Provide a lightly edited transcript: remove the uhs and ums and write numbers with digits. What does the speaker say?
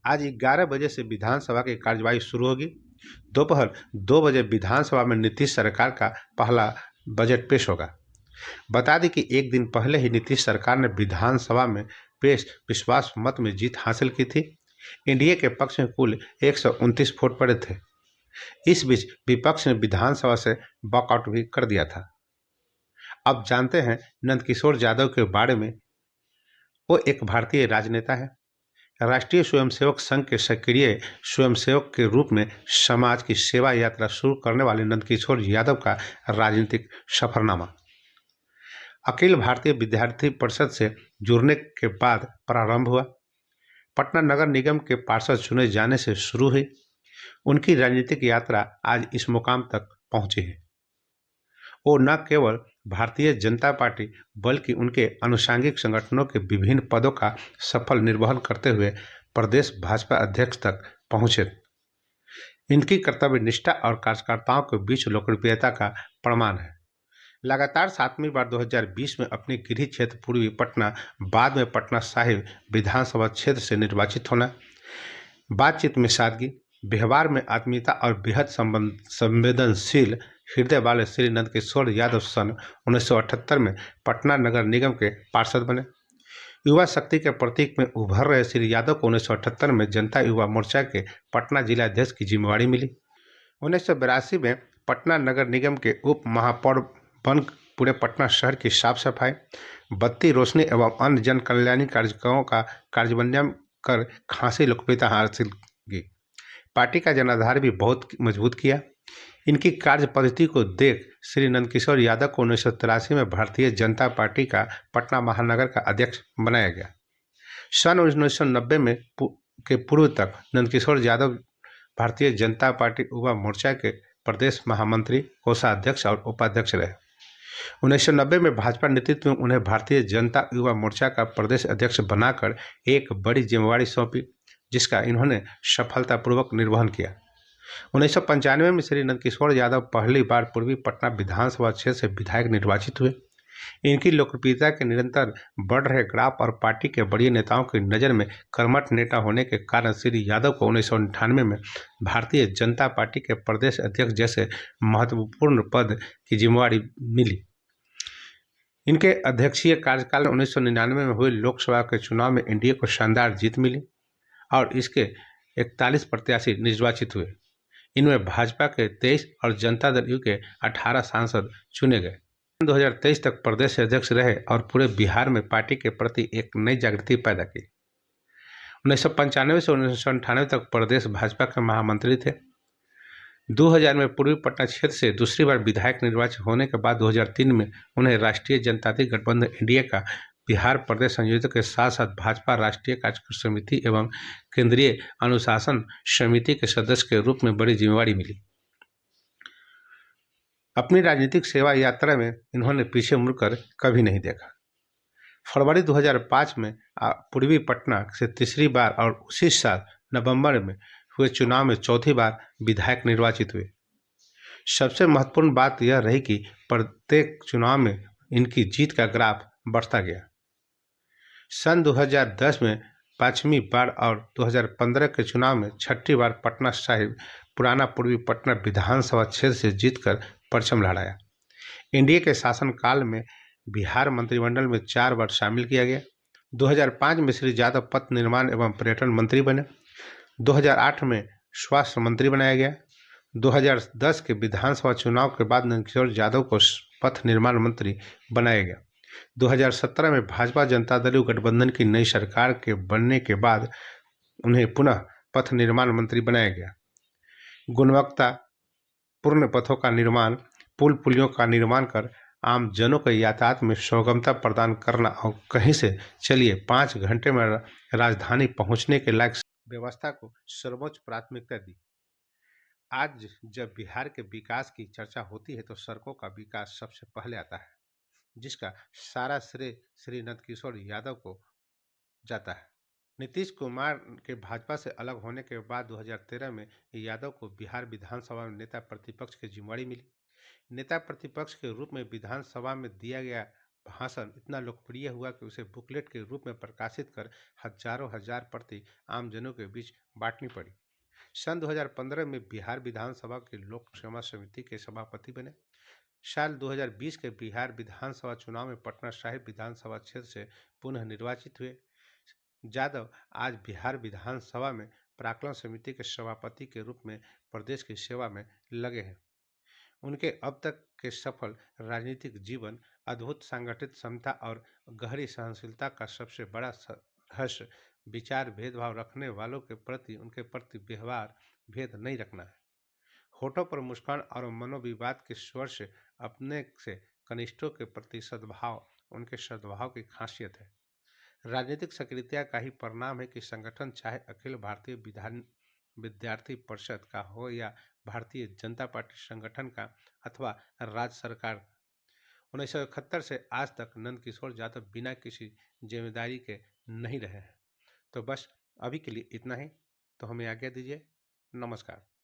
आज 11 बजे से विधानसभा की कार्यवाही शुरू होगी। दोपहर 2 बजे विधानसभा में नीतीश सरकार का पहला बजट पेश होगा। बता दें कि एक दिन पहले ही नीतीश सरकार ने विधानसभा में पेश विश्वास मत में जीत हासिल की थी। एनडीए के पक्ष में कुल 129 वोट पड़े थे। इस बीच विपक्ष ने विधानसभा से वॉकआउट भी कर दिया था। अब जानते हैं नंदकिशोर यादव के बारे में। वो एक भारतीय राजनेता है। राष्ट्रीय स्वयंसेवक संघ के सक्रिय स्वयंसेवक के रूप में समाज की सेवा यात्रा शुरू करने वाले नंदकिशोर यादव का राजनीतिक सफरनामा अखिल भारतीय विद्यार्थी परिषद से जुड़ने के बाद प्रारंभ हुआ। पटना नगर निगम के पार्षद चुने जाने से शुरू हुई। उनकी राजनीतिक यात्रा आज इस मुकाम तक पहुंची है। वो न केवल भारतीय जनता पार्टी बल्कि उनके अनुषांगिक संगठनों के विभिन्न पदों का सफल निर्वहन करते हुए प्रदेश भाजपा अध्यक्ष तक पहुंचे। इनकी कर्तव्य निष्ठा और कार्यकर्ताओं के बीच लोकप्रियता का प्रमाण है। लगातार 7वीं बार 2020 में अपने गृह क्षेत्र पूर्वी पटना, बाद में पटना साहिब विधानसभा क्षेत्र से निर्वाचित होना, बातचीत में सादगी, व्यवहार में आत्मीयता और बेहद संवेदनशील हृदय वाले श्री नंदकिशोर यादव सन 1978 में पटना नगर निगम के पार्षद बने। युवा शक्ति के प्रतीक में उभर रहे श्री यादव को 1978 में जनता युवा मोर्चा के पटना जिलाध्यक्ष की जिम्मेवारी मिली। 1982 में पटना नगर निगम के उप महापौर बन पूरे पटना शहर की साफ सफाई, बत्ती रोशनी एवं अन्य जन कल्याणी कार्यक्रमों का कार्यान्वयन कर खासी लोकप्रियता हासिल की। पार्टी का जनाधार भी बहुत मजबूत किया। इनकी कार्य पद्धति को देख श्री नंदकिशोर यादव को 1983 में भारतीय जनता पार्टी का पटना महानगर का अध्यक्ष बनाया गया। सन 1990 में के पूर्व तक नंदकिशोर यादव भारतीय जनता पार्टी युवा मोर्चा के प्रदेश महामंत्री, कोषाध्यक्ष और उपाध्यक्ष रहे। 1990 में भाजपा नेतृत्व में उन्हें भारतीय जनता युवा मोर्चा का प्रदेश अध्यक्ष बनाकर एक बड़ी जिम्मेवारी सौंपी, जिसका इन्होंने सफलतापूर्वक निर्वहन किया। 1995 में श्री नंदकिशोर यादव पहली बार पूर्वी पटना विधानसभा क्षेत्र से विधायक निर्वाचित हुए। इनकी लोकप्रियता के निरंतर बढ़ रहे ग्राफ और पार्टी के बड़े नेताओं की नज़र में कर्मठ नेता होने के कारण श्री यादव को 1998 में भारतीय जनता पार्टी के प्रदेश अध्यक्ष जैसे महत्वपूर्ण पद की जिम्मेवारी मिली। इनके अध्यक्षीय कार्यकाल में 1999 में हुए लोकसभा के चुनाव में एनडीए को शानदार जीत मिली और इसके 41 प्रत्याशी निर्वाचित हुए। इनमें भाजपा के 23 और जनता दल यू के 18 सांसद चुने गए। 2023 तक प्रदेश अध्यक्ष रहे और पूरे बिहार में पार्टी के प्रति एक नई जागृति पैदा की। 1995 से 1998 तक प्रदेश भाजपा के महामंत्री थे। 2000 में पूर्वी पटना क्षेत्र से दूसरी बार विधायक निर्वाचित होने के बाद 2003 में उन्हें राष्ट्रीय जनतांत्रिक गठबंधन एनडीए का बिहार प्रदेश संयोजक के साथ साथ भाजपा राष्ट्रीय कार्यकारिणी समिति एवं केंद्रीय अनुशासन समिति के सदस्य के रूप में बड़ी जिम्मेवारी मिली। अपनी राजनीतिक सेवा यात्रा में इन्होंने पीछे मुड़कर कभी नहीं देखा। फरवरी 2005 में पूर्वी पटना से तीसरी बार और उसी साल नवंबर में हुए चुनाव में चौथी बार विधायक निर्वाचित हुए। सबसे महत्वपूर्ण बात यह रही कि प्रत्येक चुनाव में इनकी जीत का ग्राफ बढ़ता गया। सन 2010 में 5वीं बार और 2015 के चुनाव में 6ठी बार पटना साहिब पुराना पूर्वी पटना विधानसभा क्षेत्र से जीतकर परचम लहराया। एनडीए के शासनकाल में बिहार मंत्रिमंडल में 4 बार शामिल किया गया। 2005 में श्री यादव पथ निर्माण एवं पर्यटन मंत्री बने। 2008 में स्वास्थ्य मंत्री बनाया गया। 2010 के विधानसभा चुनाव के बाद नंदकिशोर यादव को पथ निर्माण मंत्री बनाया गया। 2017 में भाजपा जनता दल गठबंधन की नई सरकार के बनने के बाद उन्हें पुनः पथ निर्माण मंत्री बनाया गया। गुणवत्ता पूर्ण पथों का निर्माण, पुल पुलियों का निर्माण कर आम जनों को यातायात में सुगमता प्रदान करना और कहीं से चलिए 5 घंटे में राजधानी पहुंचने के लायक व्यवस्था को सर्वोच्च प्राथमिकता दी। आज जब बिहार के विकास की चर्चा होती है तो सड़कों का विकास सबसे पहले आता है, जिसका सारा श्रेय श्री नंदकिशोर यादव को जाता है। नीतीश कुमार के भाजपा से अलग होने के बाद 2013 में यादव को बिहार विधानसभा में नेता प्रतिपक्ष की जिम्मेवारी मिली। नेता प्रतिपक्ष के रूप में विधानसभा में दिया गया भाषण इतना लोकप्रिय हुआ कि उसे बुकलेट के रूप में प्रकाशित कर हजारों हजार प्रति आमजनों के बीच बांटनी पड़ी। सन 2015 में बिहार विधानसभा के लोक सेवा समिति के सभापति बने। साल 2020 के बिहार विधानसभा चुनाव में पटना साहिब विधानसभा क्षेत्र से पुनः निर्वाचित हुए। यादव आज बिहार विधानसभा में प्राक्कलन समिति के सभापति के रूप में प्रदेश की सेवा में लगे हैं। उनके अब तक के सफल राजनीतिक जीवन, अद्भुत संगठित क्षमता और गहरी सहनशीलता का सबसे बड़ा रहस्य विचार भेदभाव रखने वालों के प्रति उनके प्रति व्यवहार भेद नहीं रखना है। होठों पर मुस्कान और मनोविवाद के स्वर से अपने से कनिष्ठों के प्रति सद्भाव उनके सद्भाव की खासियत है। राजनीतिक सक्रियता का ही परिणाम है कि संगठन चाहे अखिल भारतीय विधान विद्यार्थी परिषद का हो या भारतीय जनता पार्टी संगठन का अथवा राज्य सरकार का। 1971 से आज तक नंदकिशोर यादव बिना किसी जिम्मेदारी के नहीं रहे हैं। तो बस अभी के लिए इतना ही। तो हमें आज्ञा दीजिए। नमस्कार।